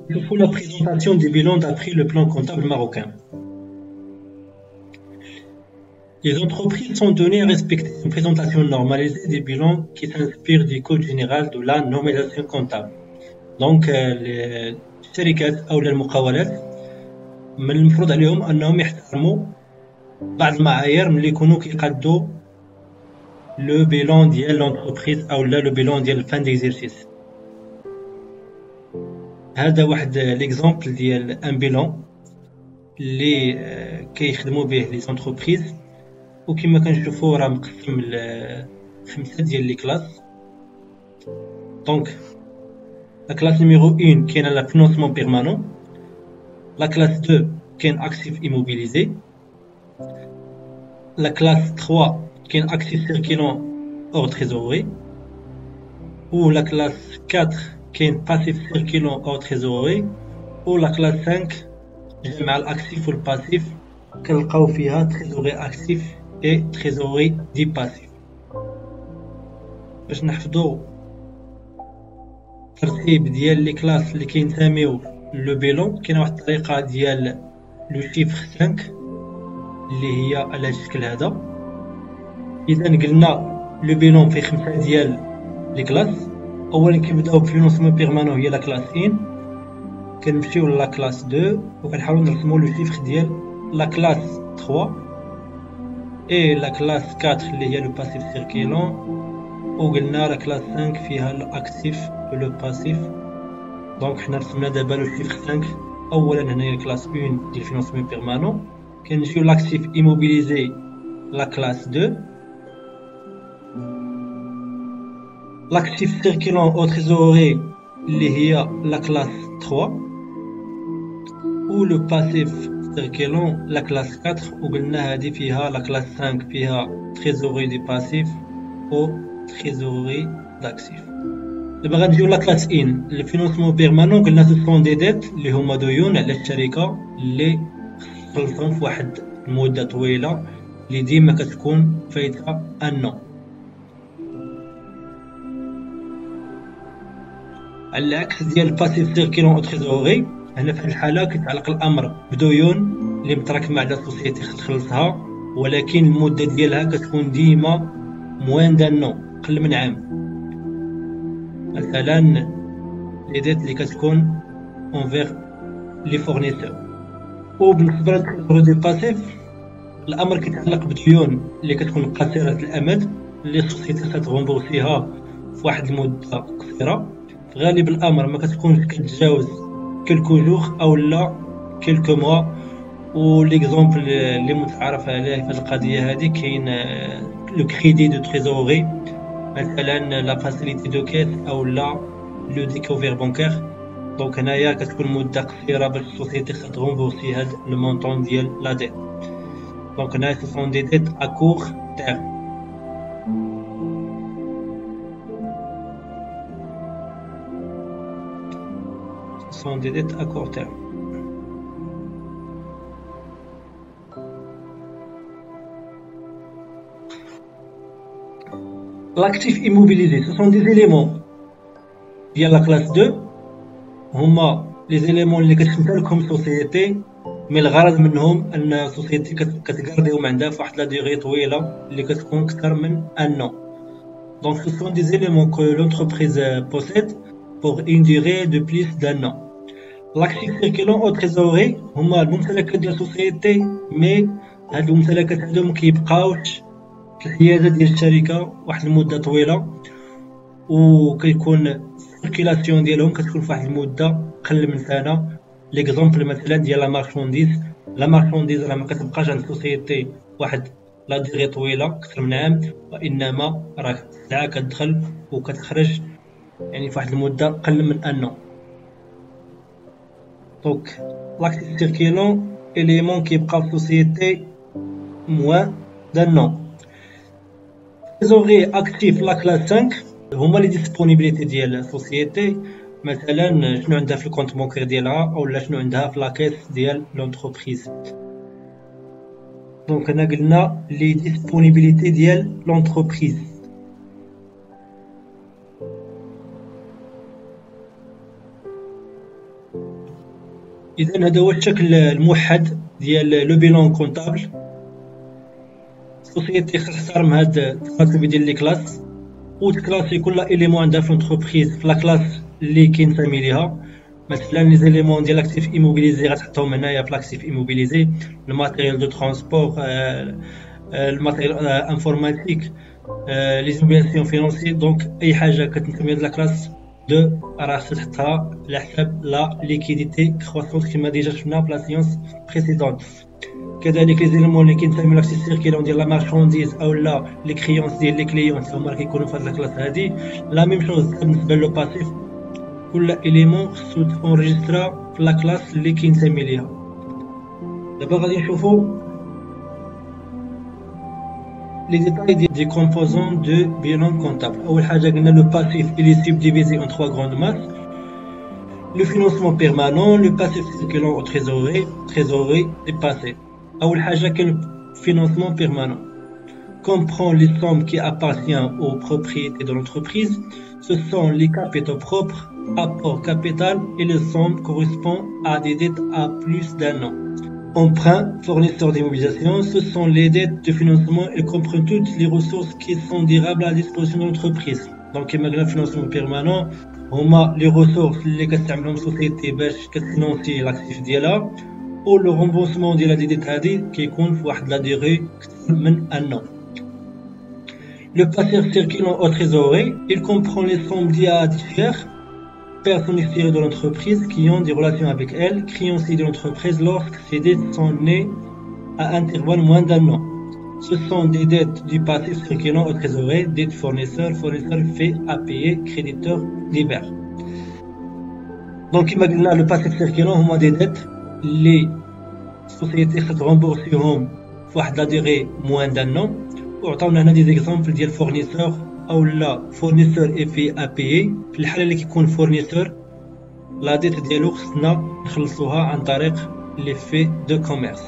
Il faut la présentation des bilans d'après le plan comptable marocain. Les entreprises sont données à respecter une présentation normalisée des bilans qui s'inspire du Code général de la normalisation comptable. Donc, الشركات أو المقاولات من المفروض عليهم أنهم يحترموا بعض المعايير ملي يكونوا كيقادوا لو بيلون ديال لونتربريز أو لا لو بيلون ديال الفان ديكزيرسيس. هذا واحد ليكزامبل ديال ان بيلون اللي كيخدموا به لي زونتربريز، وكما كنشوفوا راه مقسم لخمسه ديال لي كلاس. دونك لا كلاس نيميرو 1 كاينه لا فينونسمون بيرمانون، لا كلاس 2 كاين اكتيف ايموبيليزي، لا كلاس 3 كاين اكتيف سيركيلون اور تريزوري، و لا كلاس 4 كاين باسيف سيركيلون اور تريزوري، و لا كلاس 5 جمع الاكتيف والباسيف كنلقاو فيها تريزوري اكتيف اي تريزوري دي باسيف. باش نحفظوا الترتيب ديال لي كلاس اللي كينتميو لو بيلون، كاينه واحد الطريقه ديال لو شيفر 5 اللي هي على الشكل هذا. اذا قلنا لو بيلون فيه خمسه ديال لي كلاس. اولا كنبداو بفينونسمون بيرمانون هي لا كلاس 1، كنمشيو لا كلاس 2 وكنحاولوا نرسموا لو شيفر ديال لا كلاس 3 اي لا كلاس 4 اللي هي لو باسيف سيركيلون، وقلنا لا كلاس 5 فيها الاكتيف ولو باسيف. دونك حنا رسمنا دابا لو شيفر 5. اولا هنايا كلاس 1 ديال فينونسمون بيرمانون، كنجيو لاكتيف ايموبيليزي لا كلاس 2، لاكتيف سيركيلون او تريزوري اللي هي لا كلاس 3، و لو باسيف سيركيلون لا كلاس 4. وقلنا هذه فيها لا كلاس 5 فيها تريزوري دي باسيف او تريزوري داكتيف. دابا غنجيو لا كلاس 1 الفينونسمون بيرمانون. قلنا سو سون دي ديت اللي هما ديون على الشركه اللي خلصهم في واحد المده طويله اللي ديما كتكون فايتها انو. على العكس ديال الباسيف سيركيلون او تريزوري، هنا في هاد الحاله كيتعلق الامر بديون اللي متراكمه على السوسيتي تخلصها، ولكن المده ديالها كتكون ديما موان دانو، قل من عام. مثلا لي ديت اللي كتكون اونفير لي فورنيسور. وبالنسبه للتريزوري دي باسيف، الامر كيتعلق بديون اللي كتكون قصيره الامد اللي السوسيتي كتغومبورسيها في واحد المده قصيره. في غالب الامر ما كتكونش كتجاوز كلكو جوغ او لا كلكو موا. وليكزومبل اللي متعارف عليه في القضيه هذه كاين لو كريدي دو تريزوري، مثلا لا فاسيليتي دو كيس او لا لو ديكوفير بانكير. دونك هنايا كتكون مده قصيره باش السوسيتي تغومبورسي هاد لو مونطون ديال لا ديت. دونك هنايا سو سون دي ديت ا كور تيرم. sont des dettes à court terme. L'actif immobilisé, ce sont des éléments via la classe 2. هما les éléments اللي كتخدم لكم société، مي الغرض منهم ان société كتقارديهم عندها في واحد لا ديغي طويله اللي كتكون اكثر من ان an. Donc ce sont des éléments que l'entreprise possède pour une durée de plus d'un an. L'actif circulant au trésorerie هما الممتلكات ديال السوسيتي، مي هاد الممتلكات هادو مكيبقاوش في الحيازه ديال الشركه واحد المده طويله، وكيكون السيركيلاسيون ديالهم كتكون في واحد المده قل من سنه. ليكزومبل مثلا ديال لا مارشونديز راه ما كتبقاش عند السوسيتي واحد لا ديغي طويله اكثر من عام، وانما راه ساعه كتدخل وكتخرج يعني في واحد المده قل من ان an. Donc, l'actif circulant élément qui est par société moins d'un an. Trésorerie actif la classe 5 هما les disponibilités ديال السوسيتي. مثلا شنو عندها في الكونت بانكير ديالها او لا شنو عندها في لاكيس ديال لونتربريز. دونك هنا قلنا لي disponibilités ديال لونتربريز. اذا هذا هو الشكل الموحد ديال لو بيلون كونطابل. السوسيتي خاصها من هاد التقاسم ديال لي كلاس وتكلاسي كل اليمون عندها في لونتربريز في لا كلاس اللي كينتمي ليها. مثلا لي زيليمون ديال لاكتيف ايموبيليزي غتحطهم هنايا في لاكتيف ايموبيليزي، الماتيريال دو ترونسبور، الماتيريال انفورماتيك، لي زوبلياسيون فينونسي. دونك اي حاجه كتنتمي للا كلاس دو راه تحطها على حساب لا ليكيديتي كروسونت كما ديجا شفنا في لا سيونس بريسيدونت. كذلك لي زيليمون اللي كينتميو لاكتيف سيركيلون ديال لا مارشانديز او لا لي كريونس ديال لي كليون هما كيكونوا في هاد لا كلاس هادي. لا ميم شوز بالنسبه لو باسيف، كل اليمون خصو تونجسترا في لا كلاس اللي كينتمي ليها. دابا غادي نشوفو les détails des composants de bilan comptable. أول حاجة قلنا le passif il est subdivisé en trois grandes masses: le financement permanent, le passif circulant au trésorerie dépassée. أول حاجة كاين financement permanent comprend les sommes qui appartiennent aux propriétés de l'entreprise. Ce sont les capitaux propres, apport capital et les sommes correspondent à des dettes à plus d'un an. Emprunt, fournisseur d'immobilisation, ce sont les dettes de financement. Elles comprennent toutes les ressources qui sont durables à la disposition de l'entreprise. Donc, le financement permanent, on a les ressources اللي كتعملهم السوسيتي باش كتفينونسي لاكتيف ديالها، و لو رومبورسمون ديال هاد الديت هادي كيكون في واحد لا ديغي كثر من ان. Le passif circulant au trésorerie, il comprend les sommes liées à des tiers, personnes extérieures de l'entreprise qui ont des relations avec elle, créanciers de l'entreprise lorsque ces dettes sont nées à intervalle moins d'un an. Ce sont des dettes du passif circulant au trésorerie, dettes fournisseurs fait à payer, créditeurs divers. Donc, imaginez le passif circulant, on a des dettes, les sociétés se remboursent pour la durée moins d'un an. وعطاونا هنا دي زيكزامبل ديال فورنيسور او لا فورنيسور اي في ا بي. في الحاله اللي كيكون فورنيسور لا ديت ديالو خصنا نخلصوها عن طريق لي في دو كوميرس.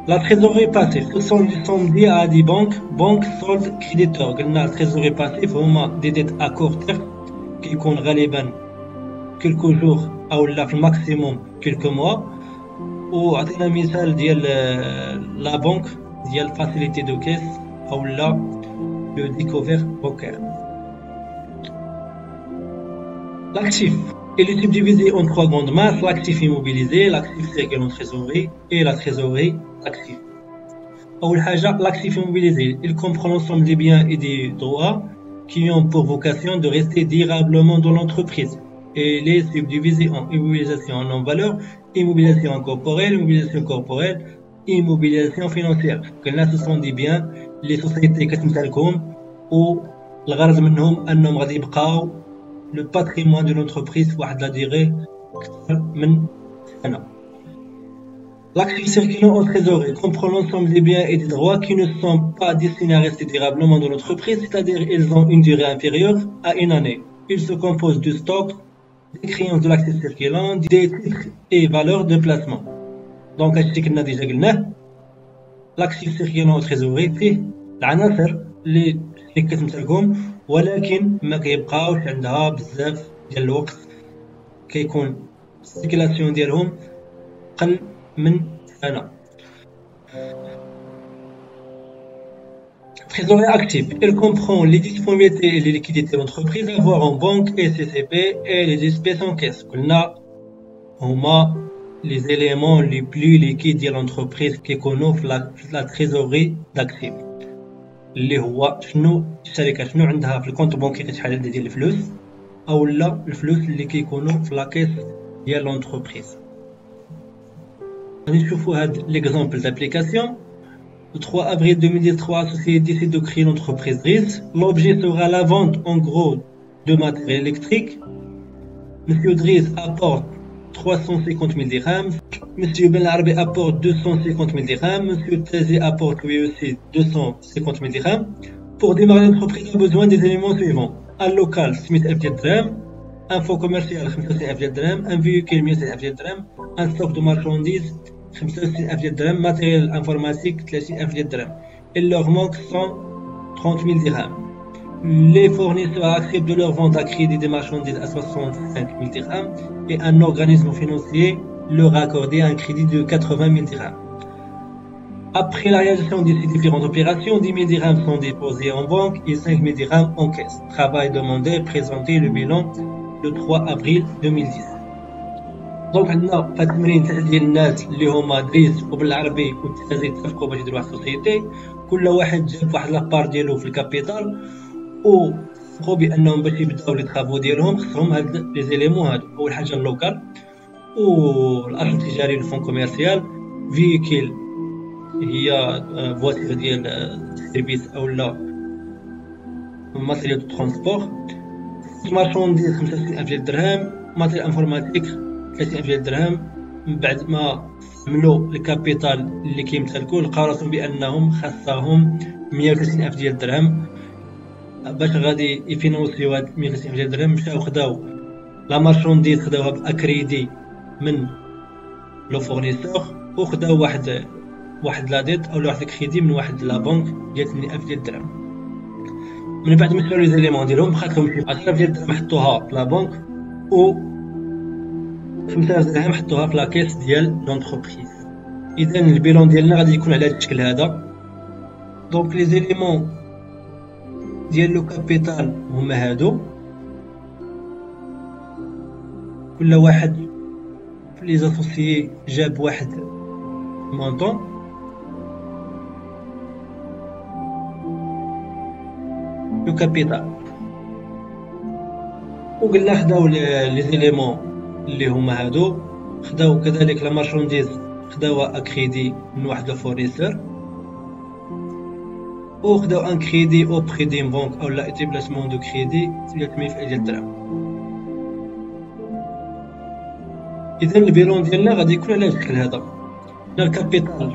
لا تريزوري باسيف سو سون لي سوم دي ا دي بنك سولد كريديتور. قلنا التريزوري باسيف هما دي ديت ا كور تيرم كيكون غالبا كلكو جور او لا في الماكسيموم كلكو موا. وعطينا مثال ديال لا بنك ديال facilité de caisse ou là le découvert bancaire. L'actif il est subdivisé en trois grandes masses: l'actif immobilisé, l'actif circulant en trésorerie et la trésorerie active. أول حاجة l'actif immobilisé, il comprend l'ensemble des biens et des droits qui ont pour vocation de rester durablement dans l'entreprise. Et il est subdivisé en immobilisation en non-valeur, immobilisation corporelle, immobilisation financière. قلنا ce sont des biens les sociétés كتمتلكهم والغرض منهم انهم غادي يبقاو le patrimoine de l'entreprise واحد لا ديغي اكثر من سنه. L'actif circulant en trésorerie comprend l'ensemble des biens et des droits qui ne sont pas destinés à rester durablement dans l'entreprise, c'est-à-dire ils ont une durée inférieure à une année. Ils se composent du stock, des créances de l'actif circulant, des titres et valeurs de placement. دونك هادشي كنا ديجا قلناه. لاكتيف سيركيلون او تريزوري فيه العناصر اللي كتمتلكهم ولكن ما كيبقاوش عندها بزاف ديال الوقت، كيكون السيركيلاسيون ديالهم قل من سنه. Trésorerie active, elle comprend les disponibilités et les liquidités de l'entreprise à avoir en banque et CCP et les espèces en caisse. قلنا هما les éléments les plus liquides de l'entreprise كيكونوا في la trésorerie d'actifs اللي هو شنو الشركه شنو عندها في الكونت بونكي شحال ديال الفلوس او لا الفلوس اللي كيكونوا في لاكيس ديال l'entreprise. غادي نشوفوا هاد l'exemple d'application. Le 3 avril 2013, la société décide de créer l'entreprise Driss. L'objet sera la vente en gros de matériel électrique. Monsieur Driss apporte 350 000 dirhams. Monsieur Ben Arabi apporte 250 000 dirhams. Monsieur Tazi apporte lui aussi 250 000 dirhams. Pour démarrer l'entreprise, on a besoin des éléments suivants: un local 6 000 dirhams, un fonds commercial 5 000 dirhams, un véhicule 1 000 dirhams, un stock de marchandises 65,000 dirhams, matériel informatique 30,000 dirhams. Il leur manque 130 000 dirhams. Les fournisseurs acceptent de leur vendre à crédit des marchandises à 65 000 dirhams et un organisme financier leur a accordé un crédit de 80 000 dirhams. Après la réalisation de ces différentes opérations, 10 000 dirhams sont déposés en banque et 5 000 dirhams en caisse. Travail demandé, présenté le bilan le 3 avril 2010. دونك عندنا في التمرين تاع ديال الناس اللي هما دريس وبالعربي والتلاميذ يتفقوا باش يديروا واحد السوسيتي. كل واحد جاب واحد لابار ديالو في الكابيتال وفقوا بانهم باش يبداو لي طرافو ديالهم خصهم هاد لي زيليمون هادو. اول حاجه اللوكال والاصل التجاري الفون كوميرسيال، فيكيل هي فواتير ديال السيرفيس او لا ماتيريال دو ترونسبور، مارشونديز 65,000 ديال الدرهم، ماتيريال انفورماتيك 30,000 ديال الدرهم. من بعد ما عملوا الكابيتال اللي كيمتلكوا لقاو راسهم بانهم خاصهم 130,000 ديال الدرهم باش غادي يفينونسيو هاد 130,000 ديال الدرهم. مشاو خداو لا مارشونديز خداوها باكريدي من لو فورنيسور وخداو واحد لا ديت او واحد الكريدي من واحد لا بنك ديال 80,000 ديال الدرهم. من بعد ما شراو لي زيليمون ديالهم بقات لهم 10,000 ديال الدرهم حطوها في لا بنك و 5,000 درهم حطوها في لاكيس ديال لونتربريز. اذا البيلون ديالنا غادي يكون على هذا الشكل هذا. دونك لي زيليمون ديال لو كابيتال هما هادو، كل واحد في لي زاسوسيي جاب واحد مونطون. لو كابيتال وقلنا خداو لي زيليمون اللي هما هادو، خداو كذلك لا مارشونديز خداوها اكريدي من واحد الفورنيسور وخداو ان كريدي او بري دين بنك او لا ايتابلاسمون دو كريدي ديال 8,000 ديال الدرهم. اذا البيلون ديالنا غادي يكون على الشكل هذا. الكابيتال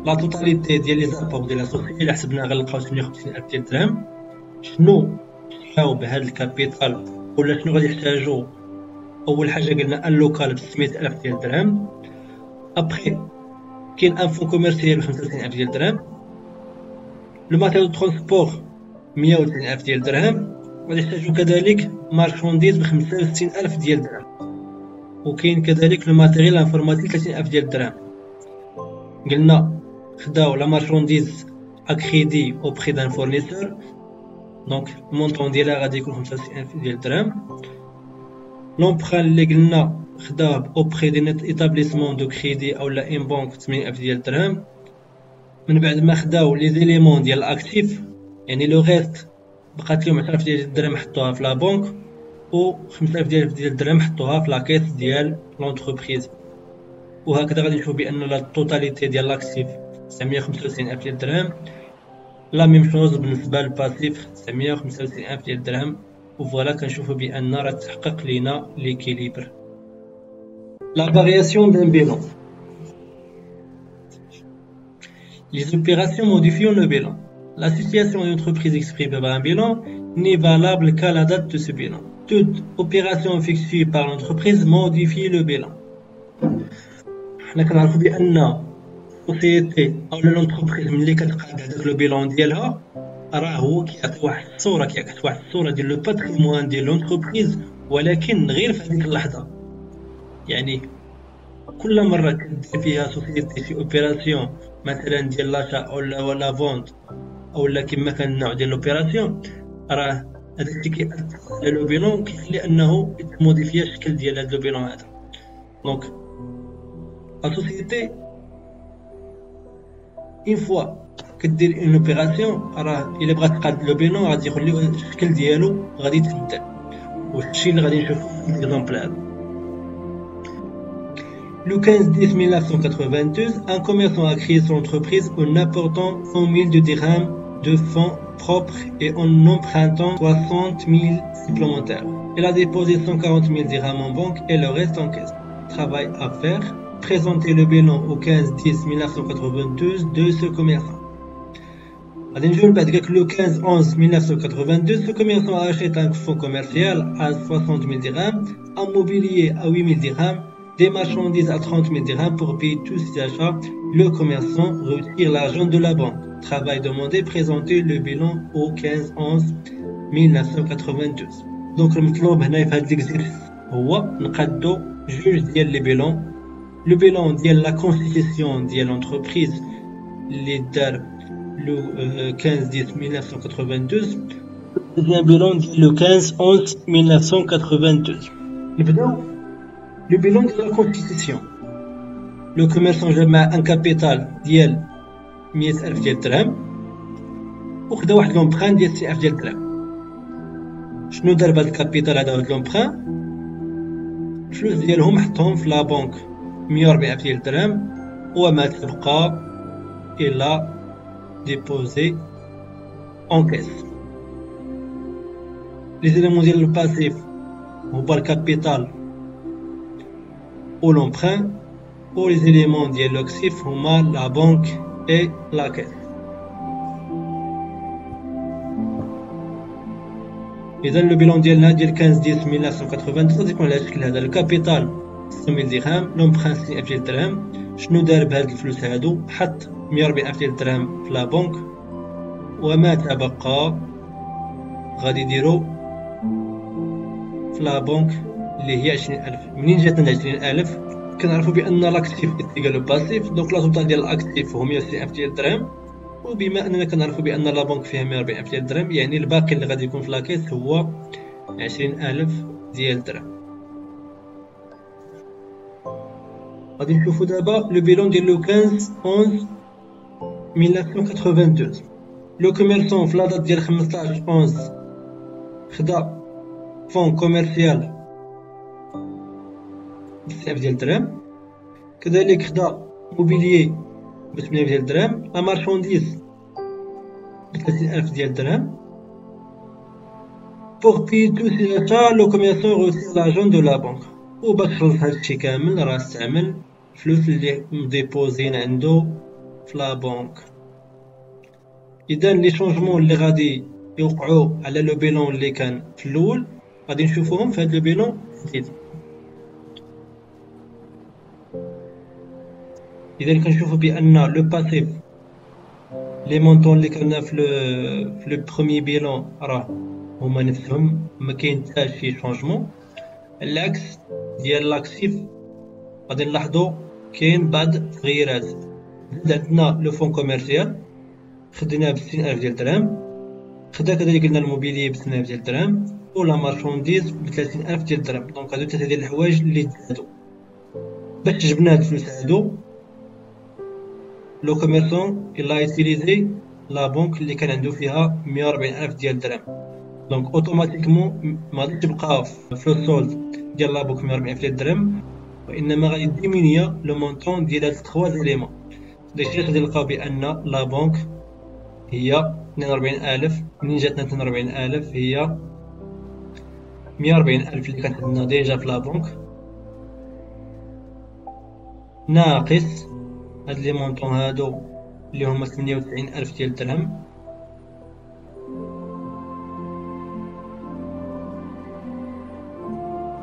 لا توتاليتي ديال لي زابور ديال لاسوسيتي اللي حسبنا غنلقاو 58,000 ديال الدرهم. شنو نحاو بهذا الكابيتال ولا شنو غادي يحتاجو؟ اول حاجه قلنا ان لوكال ب 600,000 ديال الدرهم، ابخي كاين ان فون كوميرسيال ب 35,000 ديال الدرهم، لو ماتيريال دو ترونسبور 130,000 ديال الدرهم، غادي يحتاجو كذلك مارشونديز ب 65,000 ديال الدرهم، وكاين كذلك لو ماتيريال انفورماتيك 30,000 ديال الدرهم. قلنا خداو لا مارشونديز اكريدي او بري دان فورنيسور، دونك المونطون ديالها غادي يكون 65,000 ديال الدرهم. لومبران اللي قلنا خداه او بري دي ايتابليسمون دو كريدي او لا ان بنك 80,000 ديال الدرهم. من بعد ما خداو لي زيليمون ديال الاكتيف يعني لو ريست بقات لهم 10,000 ديال الدرهم حطوها في لا بنك و 5,000 ديال الدرهم حطوها في لاكيس ديال لونتربريز. وهكذا غادي نشوفوا بان لا توتاليتي ديال لاكتيف 995,000 ديال الدرهم، لا ميم شوز بالنسبه للباسيف 995,000 ديال الدرهم. وفوالا كنشوفوا بان راه تحقق لينا ليكيليبر. لا فارياسيون دان بيلون. Les opérations modifient le bilan. La situation d'une entreprise exprimée par un bilan n'est valable qu'à la date de ce bilan. Toute opération effectuée par l'entreprise modifie le bilan. حنا كنعرفوا بان السوسيتي او لونتربريز ملي كتلقى داك لو بيلون ديالها راه هو كيعطي واحد الصوره ديال لو باتريمون ديال لونتربريز، ولكن غير في هذيك اللحظه. يعني كل مره كدير فيها سوسيتي في اوبيراسيون مثلا ديال لاشا او لا فونت او لا كما كان النوع ديال لوبيراسيون، راه هذاك الشيء كيأثر على لو بيلون، كيخلي انه يتموديفيا الشكل ديال هذا لو بيلون هذا. دونك لا سوسيتي اون فوا كدير اون اوبيراسيون راه الا بغات تقاد لو بيلون غادي يخليو الشكل ديالو غادي يتبدل، والشيء اللي غادي نشوفو في ليكزامبل هذا. Le 15/10/1992, un commerçant a créé son entreprise en apportant 100 000 dirhams de fonds propres et en empruntant 60 000 supplémentaires. Il a déposé 140 000 dirhams en banque et le reste en caisse. Travail à faire, présenter le bilan au 15/10/1992 de ce commerçant. Le 15/11/1992, ce commerçant achète un fonds commercial à 60 000 dirhams, un mobilier à 8 000 dirhams, des marchandises à 30 000 dirhams. Pour payer tous ces achats, le commerçant retire l'argent de la banque. travail demandé, présenter le bilan au 15/11/1992. Donc المطلوب هنا في هذا الاكزرسيس هو نقادو جوج ديال لي بيلون. لو بيلون ديال لا كونستيتيسيون ديال لونتربريز اللي دار لو 15/10/1992 un bilan le 15/11/1992. Le bilan de la constitution. Le commerçant جمع un capital ديال 100,000 ديال الدرهم وخدا واحد لومبران ديال 60,000 ديال الدرهم. شنو دار بهاد الكابيتال هذا هاد لومبران؟ الفلوس ديالهم حطهم في لا بنك 140,000 ديال الدرهم وما تبقى إلا ديبوزي اون كاس. Les éléments ديال الباسيف هما الكابيتال و l'emprunt و les éléments ديال l'acctif هما la banque et la caisse. إذا لو بيلون ديالنا ديال 15/10/1993 يكون على الشكل هذا. الكابيتال 600,000 درهم، لومبران 60,000 ديال الدرهم. شنو دار بهاد الفلوس هادو؟ حط 140,000 ديال الدرهم في لا بنك وما تبقى غادي يديرو في لا بنك اللي هي 20,000. منين جاتنا 20,000 كنعرفوا بان لاكتيف ايكال لو باسيف، دونك لا توتال ديال الاكتيف هو 160,000 ديال الدرهم، وبما اننا كنعرفوا بان لا بنك فيها 140,000 ديال الدرهم يعني الباقي اللي غادي يكون في لاكيس هو 20,000 ديال الدرهم. غادي نشوفوا دابا لو بيلون ديال لو 15/11/1992. لو كوميرسون في لا دات ديال 15/11 خدا فون كوميرسيال ب9,000 ديال الدرهم، كذلك خدا موبيليي ب 8,000 ديال الدرهم، لا مارشونديز ب 30,000 ديال الدرهم. Pour payer tous ces achats, le commerçant retire l'argent de la banque. وباش خلص هادشي كامل راه استعمل فلوس اللي مديبوزين عندو في لا بنك. اذا لي شونجمون اللي غادي يوقعوا على لو بيلون اللي كان في الاول غادي نشوفوهم في هاد لو بيلون جديد. اذا كنشوفوا بان لو باسيف لي مونطون اللي كنا في لو بروميي بيلون راه هما نفسهم، ما كاين حتى شي شونجمون. العكس ديال لاكتيف غادي نلاحظوا كاين بعض التغييرات. عندنا لو فون كوميرسيال خديناه ب 60,000 ديال الدرهم، خدا كذلك قلنا الموبيلي ب 60,000 ديال الدرهم ولا مارشونديز ب 30,000 ديال الدرهم. دونك هادو 3 ديال الحوايج اللي تزادوا. باش جبنا هاد الفلوس هادو لو كوميرسون إلا يوتيليزي لا بنك اللي كان عنده فيها 140,000 ديال الدرهم، دونك اوتوماتيكمون ما غاديش تبقى في السولد ديال لا بنك 140,000 ديال الدرهم، وانما غادي ديمينيا لو مونطون ديال هاد 3 إليمون. داكشي غادي نلقاو بان لا بنك هي 42,000. منين جاتنا 42,000 هي 140,000 اللي كانت عندنا ديجا في لا بنك ناقص هاد لي مونطون هادو اللي هما 98,000 ديال الدرهم،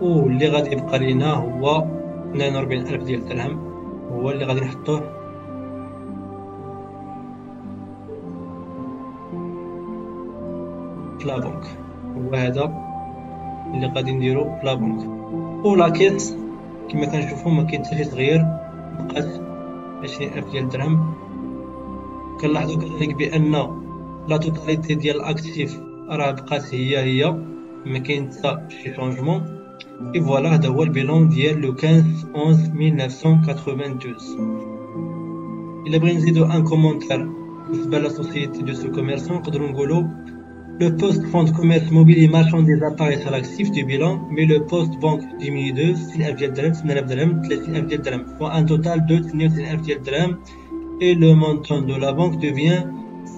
واللي غادي يبقى لينا هو 42,000 ديال الدرهم، هو اللي غادي نحطوه في لا بنك. هو هذا اللي غادي نديرو في لا بنك. ولا كيس كما كنشوفوا ما كاين حتى شي تغيير، بقات 20,000 ديال الدرهم. كنلاحظوا كذلك بان لا توتاليتي ديال الاكتيف راه بقات هي ما كاين حتى شي شونجمون. Et voilà, هذا هو البيلون ديال لو 15/11/1992. إلا بغينا نزيدو ان كومونتير بالنسبة لا سوسيتي دو سو كوميرسون نقدرو نقولو le poste fonds de commerce mobilier marchandises apparaît sur l'actif du bilan, mais le poste banque diminue de 60,000 ديال الدرهم، 80,000 درهم، 30,000 ديال الدرهم، soit un total de 98,000 ديال الدرهم. Et le montant de la banque devient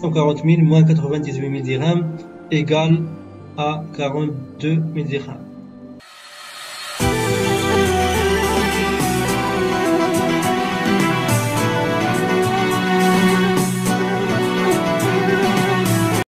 140,000 moins 98,000 dirhams égale à 42,000 dirhams.